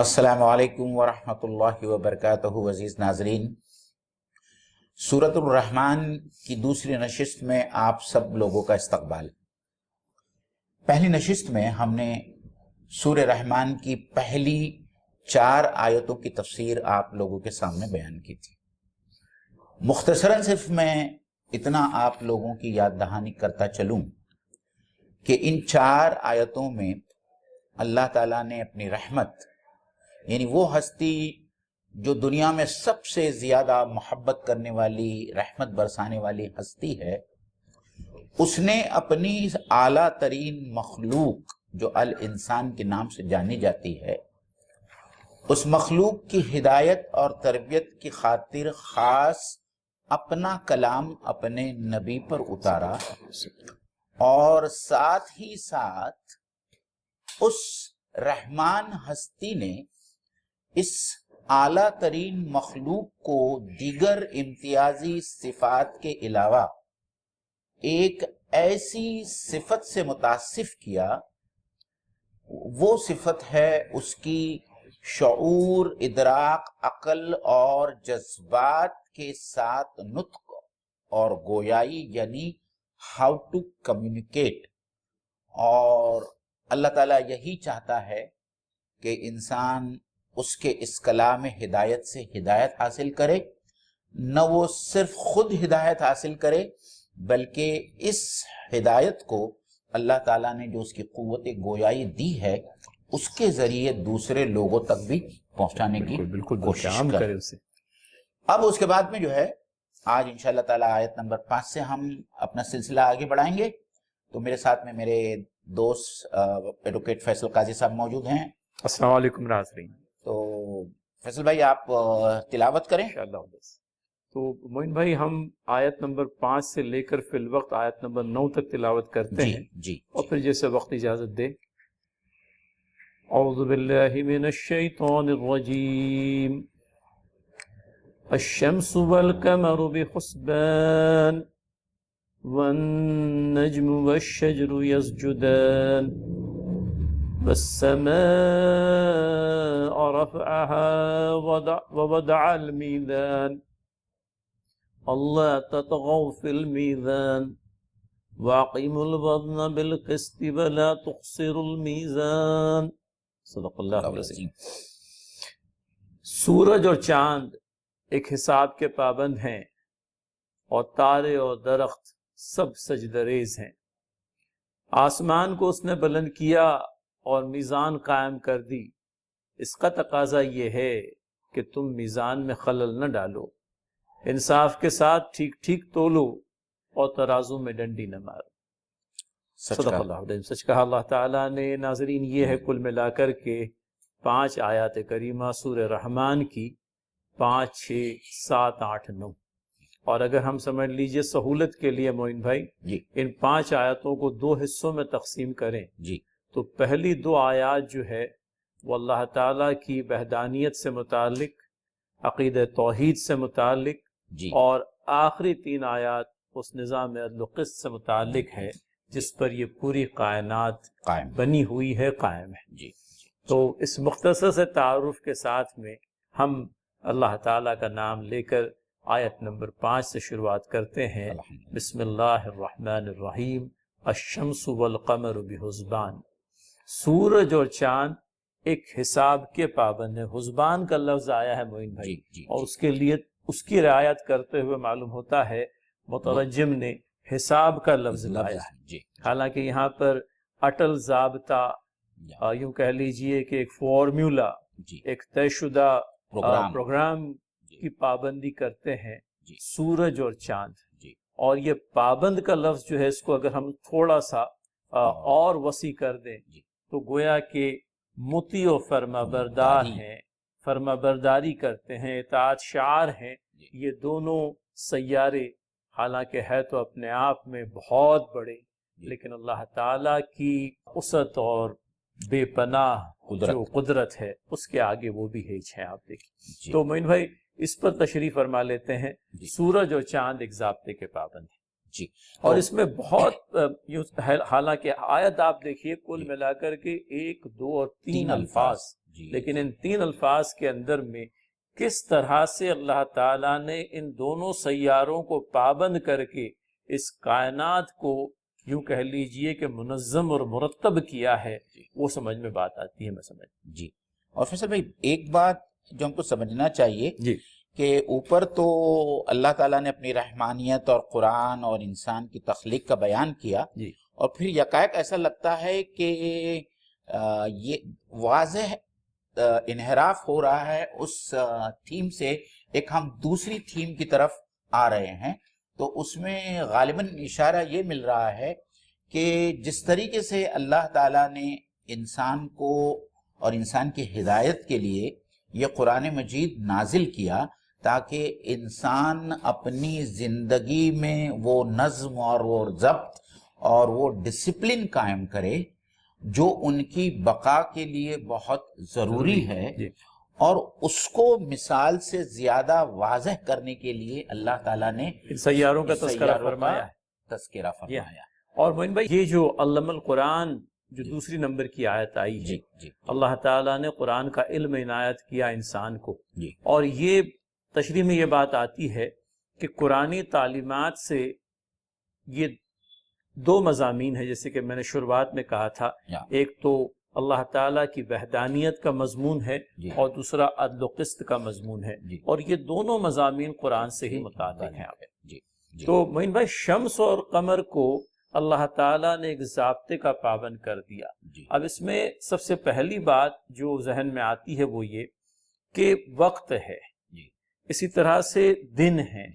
السلام علیکم ورحمۃ اللہ وبرکاتہ۔ عزیز ناظرین، سورۃ الرحمن کی دوسری نشست میں آپ سب لوگوں کا استقبال۔ پہلی نشست میں ہم نے سورہ رحمان کی پہلی 4 آیتوں کی تفسیر آپ لوگوں کے سامنے بیان کی تھی۔ مختصراً صرف میں اتنا آپ لوگوں کی یاد دہانی کرتا چلوں کہ ان 4 آیتوں میں اللہ تعالیٰ نے اپنی رحمت، یعنی وہ ہستی جو دنیا میں سب سے زیادہ محبت کرنے والی، رحمت برسانے والی ہستی ہے، اس نے اپنی اعلیٰ ترین مخلوق جو الانسان کے نام سے جانی جاتی ہے، اس مخلوق کی ہدایت اور تربیت کی خاطر خاص اپنا کلام اپنے نبی پر اتارا، اور ساتھ ہی ساتھ اس رحمان ہستی نے اس اعلیٰ ترین مخلوق کو دیگر امتیازی صفات کے علاوہ ایک ایسی صفت سے متصف کیا، وہ صفت ہے اس کی شعور، ادراک، عقل اور جذبات کے ساتھ نطق اور گویائی، یعنی ہاؤ ٹو کمیونیکیٹ۔ اور اللہ تعالیٰ یہی چاہتا ہے کہ انسان اس کے اس کلام ہدایت سے ہدایت حاصل کرے، نہ وہ صرف خود ہدایت حاصل کرے بلکہ اس ہدایت کو اللہ تعالیٰ نے جو اس کی قوت گویائی دی ہے اس کے ذریعے دوسرے لوگوں تک بھی پہنچانے کی کوشش کرے اسے۔ اب اس کے بعد میں جو ہے آج انشاءاللہ تعالیٰ آیت نمبر 5 سے ہم اپنا سلسلہ آگے بڑھائیں گے۔ تو میرے ساتھ میں میرے دوست ایڈوکیٹ فیصل قاضی صاحب موجود ہیں۔ السلام علیکم ناظرین۔ تو فیصل بھائی آپ تلاوت کریں انشاءاللہ۔ تو معین بھائی، ہم آیت نمبر 5 سے لے کر فی الوقت آیت نمبر 9 تک تلاوت کرتے ہیں جی اور پھر جیسے وقت اجازت دے۔ اعوذ باللہ من الشیطان الرجیم۔ الشمس والقمر بحسبان والنجم والشجر يسجدان والسماء رفعها ووضع الميزان ألا تطغوا في الميزان وأقيموا الوزن بالقسط ولا تخسروا الميزان۔ صدق اللہ العظیم۔ سورج اور چاند ایک حساب کے پابند ہیں، اور تارے اور درخت سب سجدہ ریز ہیں۔ آسمان کو اس نے بلند کیا اور میزان قائم کر دی، اس کا تقاضا یہ ہے کہ تم میزان میں خلل نہ ڈالو، انصاف کے ساتھ ٹھیک ٹھیک تولو اور ترازو میں ڈنڈی نہ مارو۔ صدق اللہ العظیم۔ سچ کہا اللہ تعالیٰ نے۔ ناظرین، یہ ہے کل ملا کر کے 5 آیات کریمہ سورہ رحمان کی، 5، 6، 7، 8، 9۔ اور اگر ہم سمجھ لیجئے سہولت کے لیے معین بھائی، ان 5 آیاتوں کو 2 حصوں میں تقسیم کریں تو پہلی 2 آیات جو ہے وہ اللہ تعالیٰ کی وحدانیت سے متعلق، عقیدہ توحید سے متعلق، اور آخری 3 آیات اس نظام عدل و قسط سے متعلق ہے جس پر یہ پوری کائنات بنی ہوئی ہے، قائم ہے۔ تو اس مختصر سے تعارف کے ساتھ میں ہم اللہ تعالیٰ کا نام لے کر آیت نمبر 5 سے شروعات کرتے ہیں۔ بسم اللہ الرحمن الرحیم۔ الشمس والقمر بحسبان۔ سورج اور چاند ایک حساب کے پابند ہے۔ حسبان کا لفظ آیا ہے معین بھائی، اور اس کے لیے اس کی رعایت کرتے ہوئے معلوم ہوتا ہے مترجم نے حساب کا لفظ لایا ہے۔ حالانکہ یہاں پر اٹل ضابطہ، یوں کہہ لیجئے کہ ایک فارمولا، ایک طے شدہ پروگرام کی پابندی کرتے ہیں سورج اور چاند۔ اور یہ پابند کا لفظ جو ہے، اس کو اگر ہم تھوڑا سا اور وسیع کر دیں تو گویا کہ مطیع و فرما بردار ہیں، فرما برداری کرتے ہیں، اطاعت شعار ہیں۔ یہ دونوں سیارے حالانکہ ہے تو اپنے آپ میں بہت بڑے، لیکن اللہ تعالیٰ کی وسعت اور بے پناہ جو قدرت ہے اس کے آگے وہ بھی ہیچ ہے۔ آپ دیکھیں تو معین بھائی اس پر تشریف فرما لیتے ہیں۔ سورج اور چاند ایک ضابطے کے پابند ہیں اور اس میں بہت حالانکہ آیت آپ دیکھیے کل ملا کر کے 1، 2 اور 3 الفاظ لیکن ان تین الفاظ کے اندر میں کس طرح سے اللہ تعالیٰ نے ان دونوں سیاروں کو پابند کر کے اس کائنات کو یوں کہہ لیجئے کہ منظم اور مرتب کیا ہے، وہ سمجھ میں بات آتی ہے، میں سمجھ جی۔ اور فیصل بھائی ایک بات جو ہم کو سمجھنا چاہیے جی کہ اوپر تو اللہ تعالیٰ نے اپنی رحمانیت اور قرآن اور انسان کی تخلیق کا بیان کیا، جی اور پھر یکایک ایسا لگتا ہے کہ یہ واضح انحراف ہو رہا ہے اس تھیم سے، ایک ہم دوسری تھیم کی طرف آ رہے ہیں۔ تو اس میں غالباً اشارہ یہ مل رہا ہے کہ جس طریقے سے اللہ تعالیٰ نے انسان کو اور انسان کی ہدایت کے لیے یہ قرآن مجید نازل کیا تاکہ انسان اپنی زندگی میں وہ نظم اور وہ ضبط اور وہ ڈسپلن قائم کرے جو ان کی بقا کے لیے بہت ضروری ہے، جی اور اس کو مثال سے زیادہ واضح کرنے کے لیے اللہ تعالیٰ نے ان سیاروں کا تذکرہ سیاروں کا فرمایا ہے۔ تذکرہ فرمایا۔ اور معین بھائی یہ جو علم القرآن جو دوسری نمبر کی آیت آئی ہے، جی جی اللہ تعالیٰ نے قرآن کا علم عنایت کیا انسان کو، جی اور یہ تشریح میں یہ بات آتی ہے کہ قرآنی تعلیمات سے یہ دو مضامین ہیں، جیسے کہ میں نے شروعات میں کہا تھا، یا ایک تو اللہ تعالیٰ کی وحدانیت کا مضمون ہے جی اور دوسرا عدل و قسط کا مضمون ہے، جی اور یہ دونوں مضامین قرآن سے ہی متعلق ہیں۔ جی جی تو معین بھائی شمس اور قمر کو اللہ تعالیٰ نے ایک ضابطے کا پابند کر دیا۔ جی اب اس میں سب سے پہلی بات جو ذہن میں آتی ہے وہ یہ کہ وقت ہے، جی اسی طرح سے دن ہیں،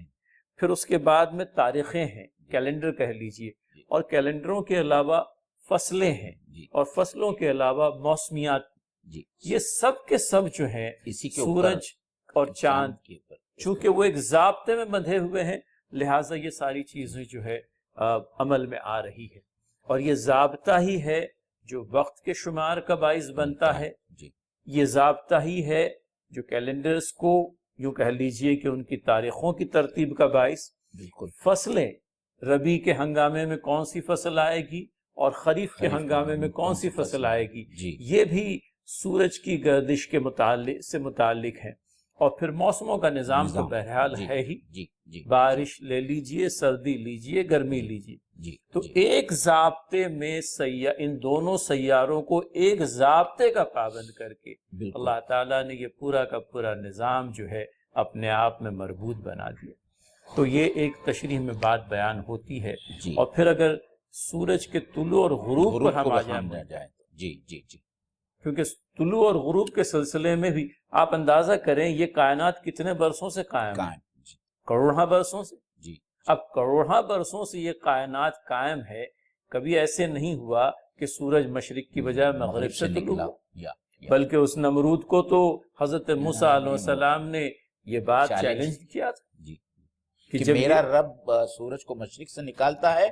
پھر اس کے بعد میں تاریخیں ہیں، کیلنڈر کہہ لیجئے، اور کیلنڈروں کے علاوہ فصلیں ہیں، جی اور فصلوں کے علاوہ موسمیات، جی یہ سب کے سب جو ہیں اسی کے سورج اور چاند، کے اوپر چونکہ وہ ایک ضابطے میں بندھے ہوئے ہیں، لہٰذا یہ ساری چیزیں جو ہے عمل میں آ رہی ہے، اور یہ ضابطہ ہی ہے جو وقت کے شمار کا باعث بنتا ہے، جی یہ ضابطہ ہی ہے جو کیلنڈرز کو یوں کہہ لیجئے کہ ان کی تاریخوں کی ترتیب کا باعث، بالکل فصلیں ربیع کے ہنگامے میں کون سی فصل آئے گی اور خریف کے ہنگامے میں کون سی فصل آئے گی، جی یہ بھی سورج کی گردش کے متعلق ہے، اور پھر موسموں کا نظام تو بہرحال جی ہے ہی، جی جی بارش لے لیجئے، سردی لیجئے، گرمی لیجئے، جی تو جی ایک ضابطے میں ان دونوں سیاروں کو ایک ضابطے کا پابند کر کے بالکل اللہ تعالیٰ نے یہ پورا کا پورا نظام جو ہے اپنے آپ میں مربوط بنا دیا۔ تو یہ ایک تشریح میں بات بیان ہوتی ہے، جی اور پھر اگر سورج کے طلوع اور غروب پر ہم آ جائیں، جی جی جی کیونکہ طلوع اور غروب کے سلسلے میں بھی آپ اندازہ کریں یہ کائنات کتنے برسوں سے قائم ہے، قائم جی کروڑہ برسوں سے۔ جی اب کروڑہ برسوں سے یہ کائنات قائم ہے، کبھی ایسے نہیں ہوا کہ سورج مشرق کی بجائے مغرب سے طلوع نکلا، ہوا، یا بلکہ اس نمرود کو تو حضرت موسیٰ علیہ السلام نے یہ بات چیلنج کیا تھا جی کہ کہ جب میرا رب سورج کو مشرق سے نکالتا ہے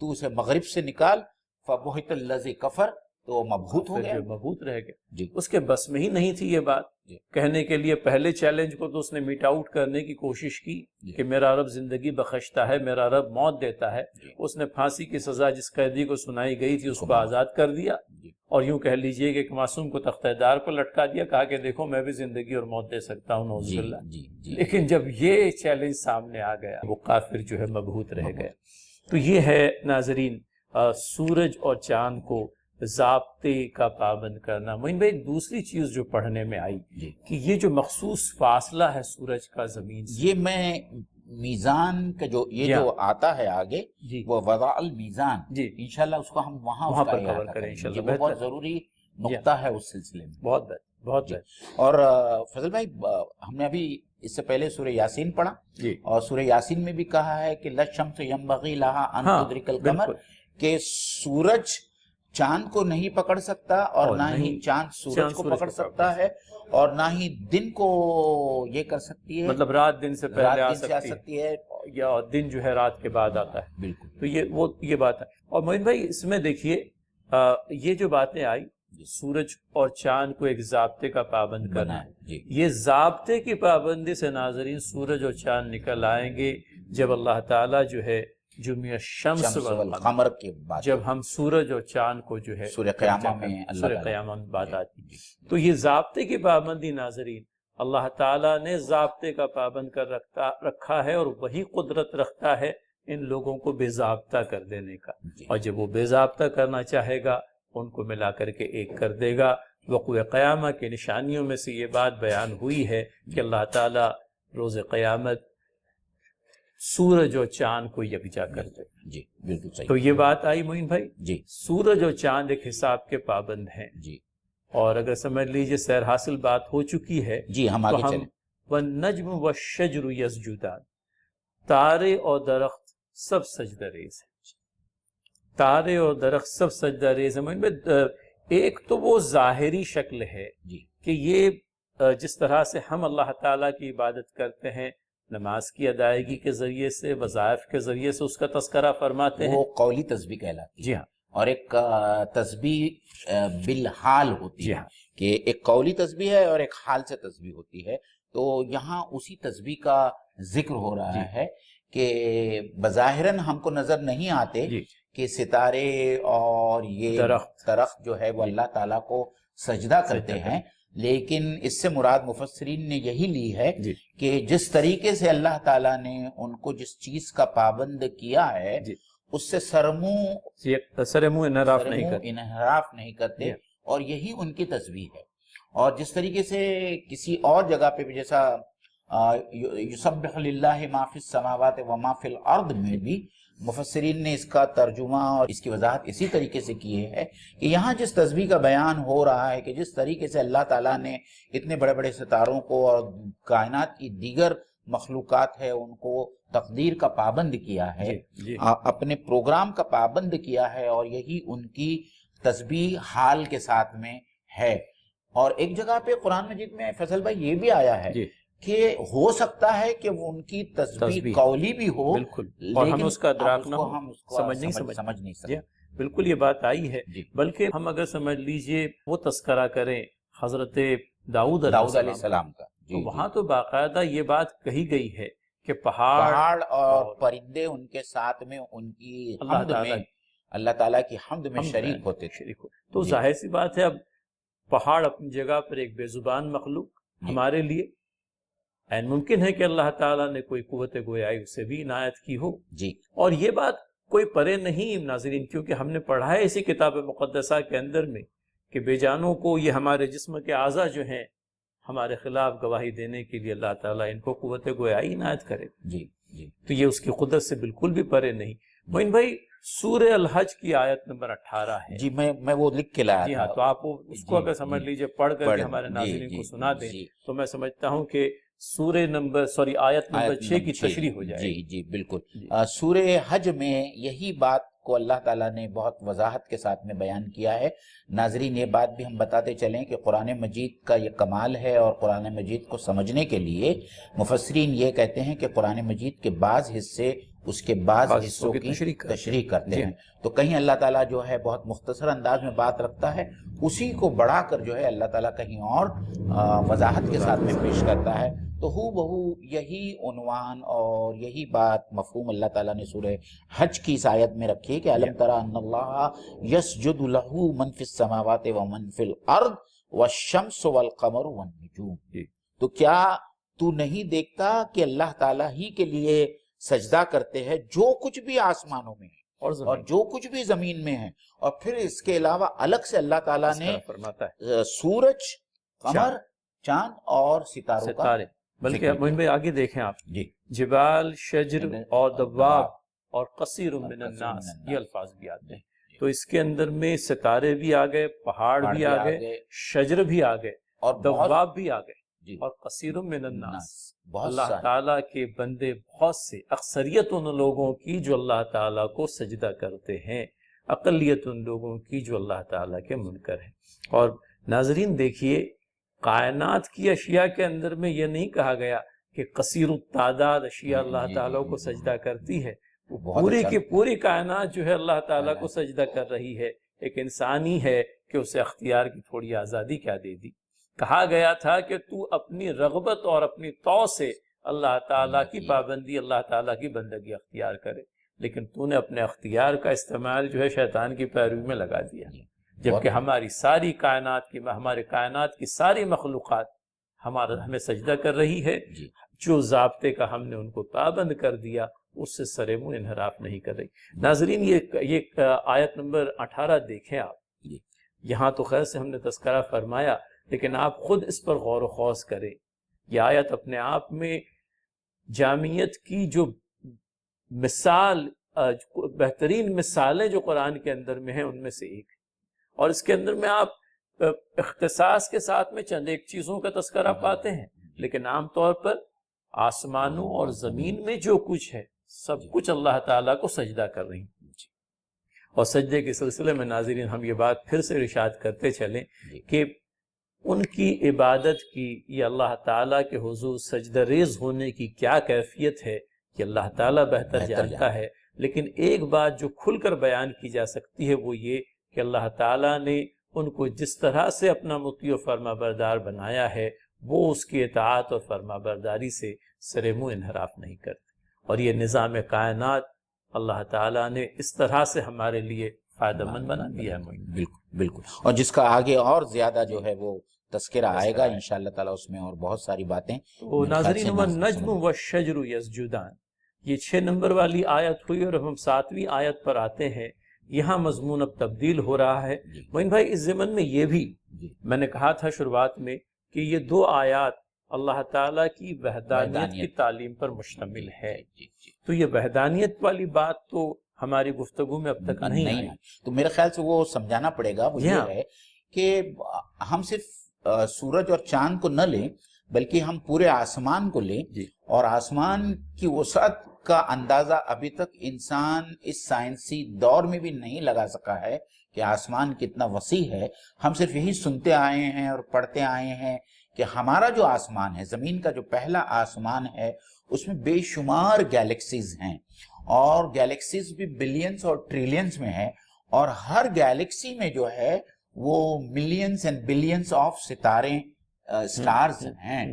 تو اسے مغرب سے نکال، فبہت الذی کفر، تو وہ مبہوت ہو پھر گیا جو مبہوت رہ گیا، جی اس کے بس میں ہی نہیں تھی یہ بات جی کہنے کے لیے۔ پہلے چیلنج کو تو اس نے میٹ آؤٹ کرنے کی کوشش کی جی کہ میرا رب زندگی بخشتا ہے، میرا رب موت دیتا ہے، جی اس نے پھانسی کی سزا جس قیدی کو سنائی گئی تھی اس کو آزاد کر دیا، جی اور یوں کہہ لیجئے کہ ایک معصوم کو تختہ دار پر لٹکا دیا، کہا کہ دیکھو میں بھی زندگی اور موت دے سکتا ہوں، نعوذ جی باللہ۔ جی جی لیکن جب یہ چیلنج سامنے آ گیا وہ کافر جو ہے مبہوت رہ گئے۔ تو یہ ہے ناظرین سورج اور چاند کو ضابطے کا پابند کرنا۔ معین بھائی ایک دوسری چیز جو پڑھنے میں آئی جی کہ یہ جو مخصوص فاصلہ ہے سورج کا زمین سے، یہ میں میزان کا جو یہ جو آتا ہے آگے جی وہ وضع المیزان، جی انشاءاللہ اس کو ہم وہاں وہاں اس کا پر احاطہ کور کریں انشاءاللہ، وہ بہت بہتر۔ ضروری نقطہ ہے اس سلسلے میں۔ بہت بہتر، بہت جی بہتر۔ اور فضل بھائی ہم نے ابھی اس سے پہلے سورہ یاسین پڑھا، جی اور سورہ یاسین میں بھی کہا ہے کہ لَلشَّمْسُ يَنبَغِي لَهَا أَن ہاں تُدْرِكَ الْقَمَرَ، بالکل، کہ سورج چاند کو نہیں پکڑ سکتا اور نہ ہی چاند سورج کو پکڑ سکتا ہے، اور نہ ہی دن کو یہ کر سکتی ہے، مطلب رات دن سے پہلے رات آ دن سے آ سکتی ہے سکتی ہے۔ یا دن جو ہے رات کے بعد آتا ہے، بالکل تو یہ بات ہے۔ اور معین بھائی اس میں دیکھیے یہ جو باتیں آئی سورج اور چاند کو ایک ضابطے کا پابند کرنا بنا ہے جی یہ ضابطے کی پابندی سے ناظرین سورج اور چاند نکل آئیں گے جب اللہ تعالیٰ جو ہے جميع الشمس شمس والقمر، والقمر کے بعد جب ہم سورج اور چاند کو جو ہے سورہ قیامہ میں اللہ سورہ تعالیٰ قیامہ میں بات جی، آتی جی، تو یہ ضابطے کی پابندی ناظرین اللہ تعالیٰ نے ضابطے کا پابند کر رکھا ہے، اور وہی قدرت رکھتا ہے ان لوگوں کو بے ضابطہ کر دینے کا، جی، اور جب وہ بے ضابطہ کرنا چاہے گا ان کو ملا کر کے ایک کر دے گا۔ وقوع قیامہ کی نشانیوں میں سے یہ بات بیان ہوئی ہے کہ اللہ تعالیٰ روز قیامت سورج اور چاند کو یکجا کر دے۔ جی بالکل صحیح، تو یہ بات آئی معین بھائی، جی سورج اور چاند ایک حساب کے پابند ہیں، جی اور اگر سمجھ لیجئے سیر حاصل بات ہو چکی ہے جی، ہم تو آگے ہم چلیں۔ والنجم والشجر یسجدان، تارے اور درخت سب سجدہ ریز ہیں، تارے اور درخت سب سجدہ ریز ہیں۔ ایک تو وہ ظاہری شکل ہے جی کہ یہ جس طرح سے ہم اللہ تعالیٰ کی عبادت کرتے ہیں، نماز کی ادائیگی کے ذریعے سے، وظائف کے ذریعے سے اس کا تذکرہ فرماتے ہیں، وہ قولی تسبیح کہلاتی ہے، جی ہاں، اور ایک تسبیح بالحال ہوتی جی ہے، ہاں، کہ ایک قولی تسبیح ہے اور ایک حال سے تسبیح ہوتی ہے۔ تو یہاں اسی تسبیح کا ذکر ہو رہا جی ہے کہ بظاہراً ہم کو نظر نہیں آتے جی، کہ ستارے اور یہ درخت جو ہے وہ جی، اللہ تعالیٰ کو سجدہ کرتے سجدہ ہیں، لیکن اس سے مراد مفسرین نے یہی لی ہے جی کہ جس طریقے سے اللہ تعالیٰ نے ان کو جس چیز کا پابند کیا ہے جی، اس سے سرمنہ سر منہ انحراف نہیں کرتے، انحراف نہیں کرتے، جی اور یہی ان کی تسبیح ہے۔ اور جس طریقے سے کسی اور جگہ پہ بھی جیسا یسبح للہ ما فی السماوات و ما فی الارض میں بھی مفسرین نے اس کا ترجمہ اور اس کی وضاحت اسی طریقے سے کی ہے کہ یہاں جس تسبیح کا بیان ہو رہا ہے کہ جس طریقے سے اللہ تعالیٰ نے اتنے بڑے بڑے ستاروں کو اور کائنات کی دیگر مخلوقات ہے ان کو تقدیر کا پابند کیا ہے، جی جی، اپنے پروگرام کا پابند کیا ہے، اور یہی ان کی تسبیح حال کے ساتھ میں ہے۔ اور ایک جگہ پہ قرآن مجید میں فیصل بھائی یہ بھی آیا ہے جی کہ ہو سکتا ہے کہ وہ ان کی تسبیح قولی بھی ہو، بالکل، اور ہم اس کا ادراک نہ ہو، ہم اس کو سمجھ نہیں سکتے۔ جی بالکل، یہ بات آئی ہے۔ جی، بلکہ ہم اگر سمجھ لیجئے وہ تذکرہ کریں حضرت داؤد داؤد علیہ علیہ السلام کا، تو وہاں تو باقاعدہ یہ بات کہی گئی ہے کہ پہاڑ اور پرندے ان کے ساتھ میں ان کی حمد میں، اللہ تعالیٰ کی حمد میں شریک ہوتے تھے۔ تو ظاہر سی بات ہے، اب پہاڑ اپنی جگہ پر ایک بے زبان مخلوق ہمارے لیے این ممکن ہے کہ اللہ تعالیٰ نے کوئی قوت گویائی اسے بھی عنایت کی ہو، جی، اور یہ بات کوئی پرے نہیں ناظرین، کیونکہ ہم نے پڑھا ہے اسی کتاب مقدسہ کے اندر میں کہ بے جانوں کو یہ ہمارے جسم کے اعضاء جو ہیں ہمارے خلاف گواہی دینے کے لیے اللہ تعالیٰ ان کو قوت گویائی عنایت کرے، جی جی، تو یہ اس کی قدرت سے بالکل بھی پرے نہیں۔ معین بھائی سورہ الحج کی آیت نمبر 18 ہے، جی میں وہ لکھ کے لایا جی تھا۔ ہاں، تو آپ اس کو اگر سمجھ لیجئے پڑھ کر کے ہمارے ناظرین کو سنا دیں تو میں سمجھتا ہوں کہ آیت نمبر 6 کی تشریح ہو جائے۔ جی جی بالکل، سورہ حج میں یہی بات کو اللہ تعالیٰ نے بہت وضاحت کے ساتھ میں بیان کیا ہے۔ ناظرین یہ بات بھی ہم بتاتے چلیں کہ قرآن مجید کا یہ کمال ہے، اور قرآن مجید کو سمجھنے کے لیے مفسرین یہ کہتے ہیں کہ قرآن مجید کے بعض حصے اس کے بعض حصوں کی تشریح کرتے ہیں، تو کہیں اللہ تعالیٰ جو ہے بہت مختصر انداز میں بات رکھتا ہے، اسی کو بڑھا کر جو ہے اللہ تعالیٰ کہیں اور وضاحت کے ساتھ میں پیش کرتا ہے۔ تو ہو بہو یہی عنوان اور یہی بات مفہوم اللہ تعالیٰ نے سورہ حج کی اس آیت میں رکھی کہ الم تری ان اللہ یسجد لہ من فی السماوات ومن فی الارض والشمس والقمر والنجوم، تو کیا تو نہیں دیکھتا کہ اللہ تعالیٰ ہی کے لیے سجدہ کرتے ہیں جو کچھ بھی آسمانوں میں ہے اور جو کچھ بھی زمین میں ہے، اور پھر اس کے علاوہ الگ سے اللہ تعالیٰ نے سورج، قمر، چاند اور ستاروں کا، بلکہ معین بھائی آگے دیکھیں آپ، جی، جبال، شجر اور دواب اور قصیر من الناس، یہ الفاظ بھی آتے ہیں، تو اس کے اندر میں ستارے بھی آ گئے، پہاڑ بھی آ گئے، شجر بھی آ گئے، اور دواب بھی آ گئے، اور قصیر من الناس، اللہ تعالیٰ کے بندے بہت سے، اکثریت ان لوگوں کی جو اللہ تعالیٰ کو سجدہ کرتے ہیں، اقلیت ان لوگوں کی جو اللہ تعالیٰ کے منکر ہیں۔ اور ناظرین دیکھیے کائنات کی اشیاء کے اندر میں یہ نہیں کہا گیا کہ قصیر التعداد اشیاء اللہ تعالیٰ کو سجدہ کرتی ہے، پوری کی پوری کائنات جو ہے اللہ تعالیٰ کو سجدہ کر رہی ہے، ایک انسانی ہے کہ اسے اختیار کی تھوڑی آزادی کیا دے دی۔ کہا گیا تھا کہ تو اپنی رغبت اور اپنی طوع سے اللہ تعالیٰ کی پابندی، اللہ تعالیٰ کی بندگی اختیار کرے، لیکن تو نے اپنے اختیار کا استعمال جو ہے شیطان کی پیروی میں لگا دیا، جبکہ ہماری ساری کائنات کی ہمارے کائنات کی ساری مخلوقات ہمیں سجدہ کر رہی ہے، جو ضابطے کا ہم نے ان کو پابند کر دیا اس سے سرے منہ انحراف نہیں کر رہی۔ ناظرین یہ آیت نمبر 18 دیکھیں آپ، یہاں تو خیر سے ہم نے تذکرہ فرمایا، لیکن آپ خود اس پر غور و خوض کریں۔ یہ آیت اپنے آپ میں جامعیت کی جو مثال بہترین مثالیں جو قرآن کے اندر میں ہیں ان میں سے ایک ہے، اور اس کے اندر میں آپ اختصاص کے ساتھ میں چند ایک چیزوں کا تذکرہ پاتے ہیں، لیکن عام طور پر آسمانوں اور زمین میں جو کچھ ہے سب کچھ اللہ تعالیٰ کو سجدہ کر رہی ہیں۔ اور سجدے کے سلسلے میں ناظرین ہم یہ بات پھر سے ارشاد کرتے چلیں کہ ان کی عبادت کی یا اللہ تعالیٰ کے حضور سجدہ ریز ہونے کی کیا کیفیت ہے کہ اللہ تعالیٰ بہتر جانتا ہے، لیکن ایک بات جو کھل کر بیان کی جا سکتی ہے وہ یہ کہ اللہ تعالیٰ نے ان کو جس طرح سے اپنا مطیع و فرما بردار بنایا ہے وہ اس کی اطاعت اور فرما برداری سے سر منہ انحراف نہیں کرتے، اور یہ نظام کائنات اللہ تعالیٰ نے اس طرح سے ہمارے لیے فائدہ مند بنا دیا ہے۔ بالکل بالکل، اور جس کا آگے اور زیادہ جو ہے وہ تذکرہ آئے گا انشاءاللہ تعالیٰ، اس میں اور بہت ساری باتیں۔ تو ناظرین وَالنَّجْمُ وَالشَّجْرُ يَسْجُدَانِ، یہ 6 نمبر والی آیت ہوئی، اور ہم 7ویں آیت پر آتے ہیں۔ یہاں مضمون اب تبدیل ہو رہا ہے۔ معین بھائی اس ضمن میں یہ بھی میں نے کہا تھا شروعات میں کہ یہ 2 آیات اللہ تعالیٰ کی وحدانیت کی تعلیم پر مشتمل ہے، تو یہ وحدانیت والی بات تو ہماری گفتگو میں اب تک نہیں آئی، تو میرے خیال سے وہ سمجھانا پڑے گا، وہ یہ ہے کہ ہم صرف سورج اور چاند کو نہ لیں بلکہ ہم پورے آسمان کو لیں، اور آسمان کی وسعت کا اندازہ ابھی تک انسان اس سائنسی دور میں بھی نہیں لگا سکا ہے کہ آسمان کتنا وسیع ہے۔ ہم صرف یہی سنتے آئے ہیں اور پڑھتے آئے ہیں کہ ہمارا جو آسمان ہے، زمین کا جو پہلا آسمان ہے، اس میں بے شمار گیلیکسیز ہیں، اور گیلیکسیز بھی بلینز اور ٹریلینز میں ہیں، اور ہر گیلیکسی میں جو ہے وہ ملینز اینڈ بلینز آف ستارے سٹارز ہیں۔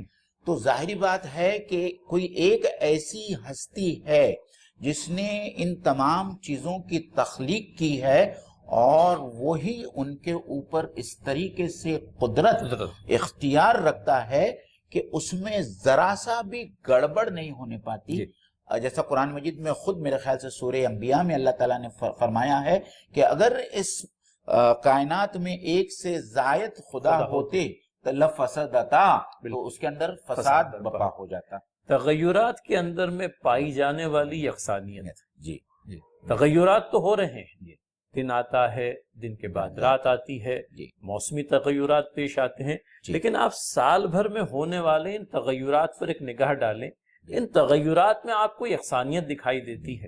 تو ظاہری بات ہے کہ کوئی ایک ایسی ہستی ہے جس نے ان تمام چیزوں کی تخلیق کی ہے، اور وہی ان کے اوپر اس طریقے سے قدرت اختیار رکھتا ہے کہ اس میں ذرا سا بھی گڑبڑ نہیں ہونے پاتی۔ جیسا قرآن مجید میں خود میرے خیال سے سورہ انبیاء میں اللہ تعالیٰ نے فرمایا ہے کہ اگر اس کائنات میں ایک سے زائد خدا ہوتے لفسدتا، تو اس کے اندر فساد برپا ہو جاتا۔ تغیرات کے اندر میں پائی جانے والی یکسانیت، تغیرات تو ہو رہے ہیں، دن آتا ہے، دن کے بعد رات آتی ہے، موسمی تغیرات پیش آتے ہیں، لیکن آپ سال بھر میں ہونے والے ان تغیرات پر ایک نگاہ ڈالیں، ان تغیرات میں آپ کو یکسانیت دکھائی دیتی ہے۔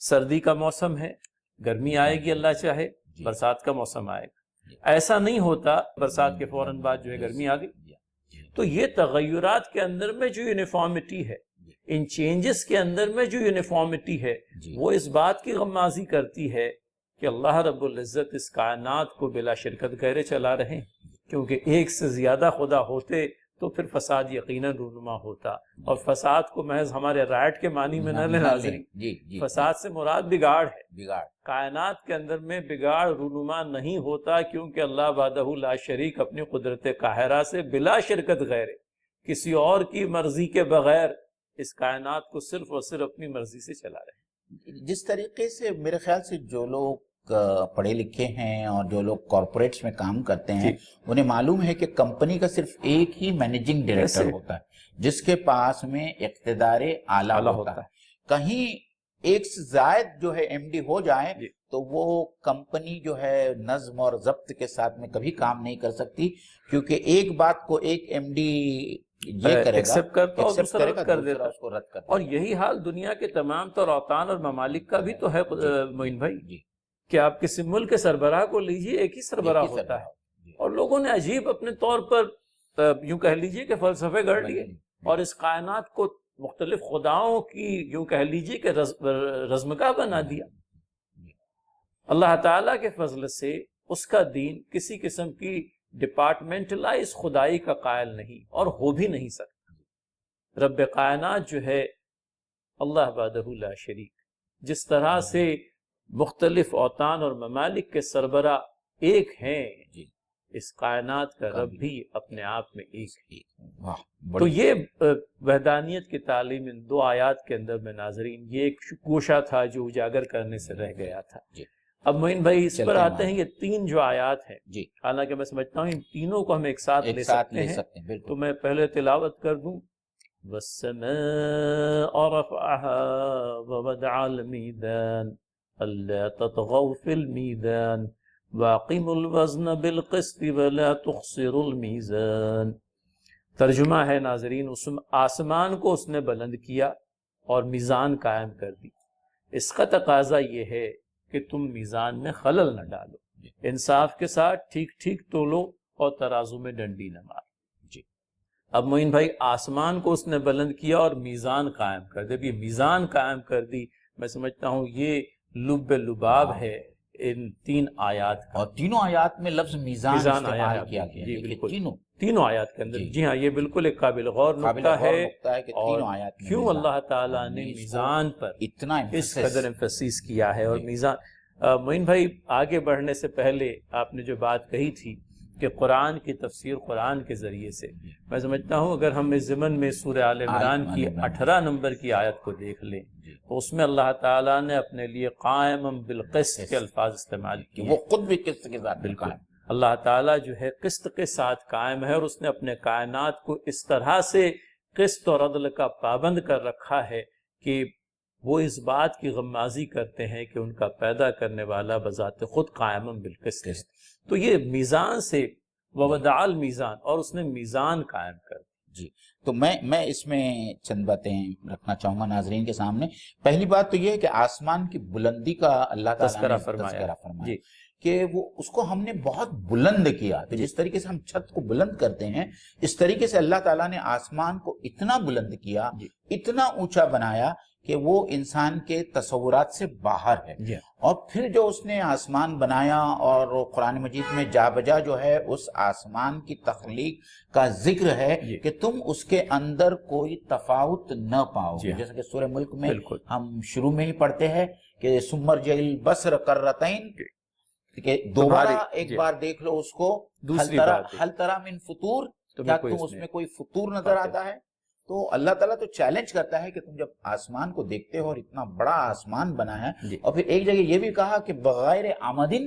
سردی کا موسم ہے، گرمی آئے گی اللہ چاہے، برسات کا موسم آئے گا، ایسا نہیں ہوتا برسات کے فوراً بعد جو ہے گرمی آ گئی۔ تو یہ تغیرات کے اندر میں جو یونیفارمٹی ہے، ان چینجز کے اندر میں جو یونیفارمٹی ہے، وہ اس بات کی غمازی کرتی ہے کہ اللہ رب العزت اس کائنات کو بلا شرکت گہرے چلا رہے ہیں، کیونکہ ایک سے زیادہ خدا ہوتے تو پھر فساد یقیناً رونما ہوتا، اور فساد کو محض ہمارے رائٹ کے معنی میں نہ لینا، فساد سے مراد بگاڑ ہے۔ کائنات کے اندر میں بگاڑ رونما نہیں ہوتا، کیونکہ اللہ وحدہ لا شریک اپنی قدرت قاہرہ سے بلا شرکت غیر کسی اور کی مرضی کے بغیر اس کائنات کو صرف اور صرف اپنی مرضی سے چلا رہے ہیں۔ جس طریقے سے میرے خیال سے جو لوگ پڑھے لکھے ہیں اور جو لوگ کارپوریٹس میں کام کرتے ہیں انہیں معلوم ہے کہ کمپنی کا صرف ایک ہی مینیجنگ ڈائریکٹر ہوتا ہے جس کے پاس میں اقتدار اعلیٰ ہوتا ہے۔ کہیں ایک سے زائد جو ہے ایم ڈی ہو جائے تو وہ کمپنی جو ہے نظم اور ضبط کے ساتھ میں کبھی کام نہیں کر سکتی، کیونکہ ایک بات کو ایک ایم ڈی یہ کرے گا، ایکسپٹ کرتا اور دوسرا رد کر دیتا، اس کو رد کرتا۔ اور یہی حال دنیا کے تمام تر اوطان اور ممالک کا بھی تو ہے معین بھائی، کہ آپ کسی ملک کے سربراہ کو لیجئے، ایک ہی سربراہ ہوتا ہے، اور لوگوں نے عجیب اپنے طور پر یوں کہہ لیجئے کہ فلسفے گڑھ لیے، اور اس کائنات کو مختلف خداؤں کی یوں کہہ لیجئے کہ رزمگاہ بنا دیا۔ اللہ تعالیٰ کے فضل سے اس کا دین کسی قسم کی ڈپارٹمنٹلائز خدائی کا قائل نہیں، اور ہو بھی نہیں سکتا۔ رب کائنات جو ہے اللہ وحدہ لا شریک، جس طرح سے مختلف اوطان اور ممالک کے سربراہ ایک ہیں، جی اس کائنات کا رب بھی اپنے آپ میں ایک ہے۔ واہ، تو یہ وحدانیت کی تعلیم ان دو آیات کے اندر میں ناظرین یہ ایک گوشہ تھا جو اجاگر کرنے سے رہ گیا تھا۔ جی اب معین بھائی اس پر چلتے ہیں آتے ہیں، یہ تین جو آیات ہیں، جی حالانکہ میں سمجھتا ہوں ان تینوں کو ہم ایک ساتھ لے سکتے ہیں، بالکل۔ تو میں پہلے تلاوت کر دوں۔ وَالسَّمَاءَ رَفَعَهَا وَوَضَعَ الْمِيزَانَ أَلَّا تَطْغَوْا فِي الْمِيزَانِ وَأَقِيمُوا الْوَزْنَ بِالْقِسْطِ وَلَا تُخْسِرُوا الْمِيزَانَ۔ ترجمہ ہے ناظرین، آسمان کو اس نے بلند کیا اور میزان قائم کر دی۔ اس کا تقاضا یہ ہے کہ تم میزان میں خلل نہ ڈالو، انصاف کے ساتھ ٹھیک ٹھیک تولو اور ترازو میں ڈنڈی نہ مارو۔ جی اب معین بھائی آسمان کو اس نے بلند کیا اور میزان قائم کر دی۔ یہ میزان قائم کر دی، میں سمجھتا ہوں یہ لب لباب ہے ان تین آیات کا، اور تینوں آیات میں لفظ میزان استعمال آیا ہے۔ کیا گیا جی ہے، بالکل، تینوں آیات کے اندر۔ جی جی ہاں، یہ بالکل ایک قابل غور نقطہ ہے کہ اور تینوں آیات میں کیوں میزان، اللہ تعالیٰ نے اس کو میزان پر اتنا اس قدر امفسس کیا ہے۔ اور جی۔ میزان معین بھائی آگے بڑھنے سے پہلے آپ نے جو بات کہی تھی کہ قرآن کی تفسیر قرآن کے ذریعے سے، میں سمجھتا ہوں اگر ہم اس ضمن میں سورہ آل عمران کی 18 نمبر کی آیت کو دیکھ لیں تو اس میں اللہ تعالیٰ نے اپنے لیے قائما بالقسط کے الفاظ استعمال کیے، وہ خود بھی قسط کے ساتھ بالکل اللہ تعالیٰ جو ہے قسط کے ساتھ قائم ہے، اور اس نے اپنے کائنات کو اس طرح سے قسط اور عدل کا پابند کر رکھا ہے کہ وہ اس بات کی غمازی کرتے ہیں کہ ان کا پیدا کرنے والا بذات خود قائم بالقسط ہے۔ تو یہ میزان سے ووضع المیزان، اور اس نے میزان قائم کر دیا۔ جی تو میں اس میں چند باتیں رکھنا چاہوں گا ناظرین کے سامنے۔ پہلی بات تو یہ ہے کہ آسمان کی بلندی کا اللہ تعالیٰ نے تذکرہ فرمایا جی کہ وہ اس کو ہم نے بہت بلند کیا۔ تو جس طریقے سے ہم چھت کو بلند کرتے ہیں، اس طریقے سے اللہ تعالیٰ نے آسمان کو اتنا بلند کیا، اتنا اونچا بنایا کہ وہ انسان کے تصورات سے باہر ہے۔ اور پھر جو اس نے آسمان بنایا، اور قرآن مجید میں جا بجا جو ہے اس آسمان کی تخلیق کا ذکر ہے کہ تم اس کے اندر کوئی تفاوت نہ پاؤ گے۔ جیسے کہ سورہ ملک میں ہم شروع میں ہی پڑھتے ہیں کہ سمرجع البصر کرتین، کہ دوبارہ ایک بار دیکھ لو اس کو، ہل تری من فطور، کیا تم اس میں کوئی فطور نظر آتا ہے؟ تو اللہ تعالیٰ تو چیلنج کرتا ہے کہ تم جب آسمان کو دیکھتے ہو اور اتنا بڑا آسمان بنا ہے، اور پھر ایک جگہ یہ بھی کہا کہ بغیر آمدن،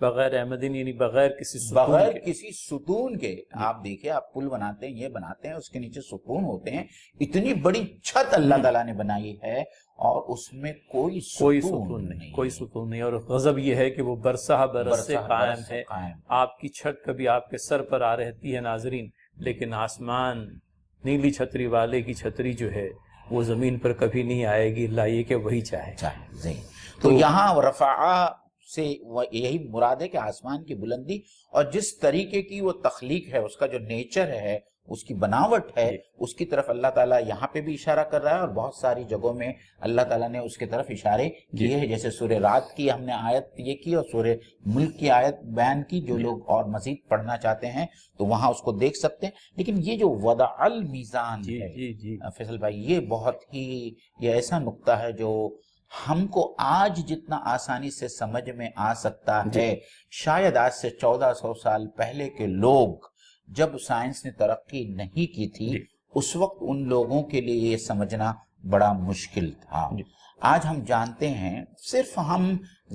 بغیر آمدن یعنی بغیر کسی ستون کے، آپ دیکھیں آپ پل بناتے ہیں، یہ بناتے ہیں، اس کے نیچے ستون ہوتے ہیں، اتنی بڑی چھت اللہ تعالیٰ نے بنائی ہے اور اس میں کوئی ستون نہیں، کوئی ستون نہیں۔ اور غضب یہ ہے کہ وہ برسہ برس سے قائم ہے۔ آپ کی چھت کبھی آپ کے سر پر آ رہتی ہے ناظرین، لیکن آسمان نیلی چھتری والے کی چھتری جو ہے وہ زمین پر کبھی نہیں آئے گی، اللہ یہ کہ وہی چاہے۔ تو یہاں رفعہ سے یہی مراد ہے کہ آسمان کی بلندی، اور جس طریقے کی وہ تخلیق ہے، اس کا جو نیچر ہے، اس کی بناوٹ ہے، اس کی طرف اللہ تعالیٰ یہاں پہ بھی اشارہ کر رہا ہے، اور بہت ساری جگہوں میں اللہ تعالیٰ نے اس کی طرف اشارے کیے ہیں۔ جیسے سورہ رات کی ہم نے آیت یہ کی، اور سورہ ملک کی آیت بیان کی، جو لوگ اور مزید پڑھنا چاہتے ہیں تو وہاں اس کو دیکھ سکتے ہیں۔ لیکن یہ جو وضع المیزان ہے فیصل بھائی، یہ بہت ہی یہ ایسا نقطہ ہے جو ہم کو آج جتنا آسانی سے سمجھ میں آ سکتا ہے، شاید آج سے 1400 سال پہلے کے لوگ جب سائنس نے ترقی نہیں کی تھی، اس وقت ان لوگوں کے لیے یہ سمجھنا بڑا مشکل تھا۔ آج ہم جانتے ہیں، صرف ہم